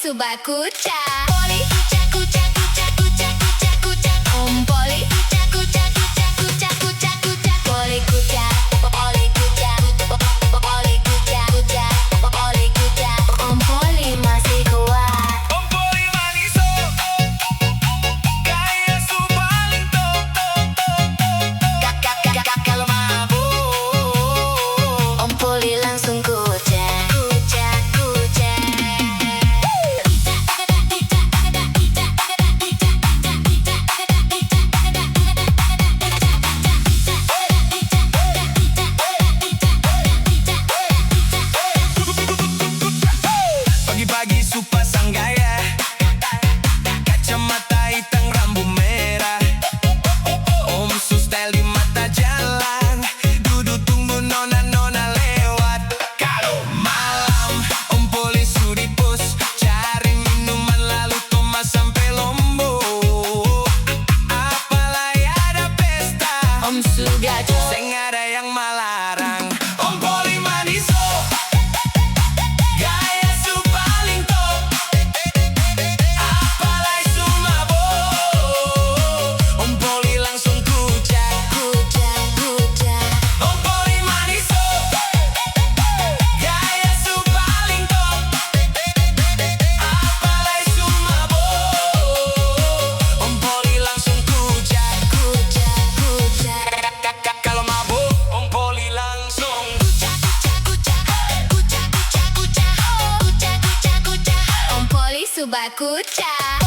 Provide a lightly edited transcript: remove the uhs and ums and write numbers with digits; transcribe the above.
Subak kucak. Poli kucak kucak kucak kucak kucak kucak. Om Poli kucak kucak kucak kucak kucak kucak. Poli kucak, Poli kucak, Poli kucak kucak, Poli kucak. Om Poli masih kuat. Om Poli manis oh, gaya su paling top. Kalau mabuk Om Poli langsung kucak kucak kucak. Pagi-pagi su pasang gaya, kacamata hitam rambut merah. Om su style di mata jalan, duduk tunggu nona-nona lewat. Kalau malam Om Poli su di pos, cari minuman lalu Thomas sampai Lombok. Apalagi ada pesta, Om Sugajo seng ada yang melarang. Om Poli manis oh, gaya su paling top. Apalagi su mabok, Om Poli langsung kucak. kucak kucak. Om Poli manis oh, gaya su paling top. Apalagi su mabok, Om Poli langsung kucak. Kucak kucak. Kalau mabuk Om Poli langsung Kucak kucak kucak kucak kucak kucak kucak kucak kucak. Om Poli Subak kucak.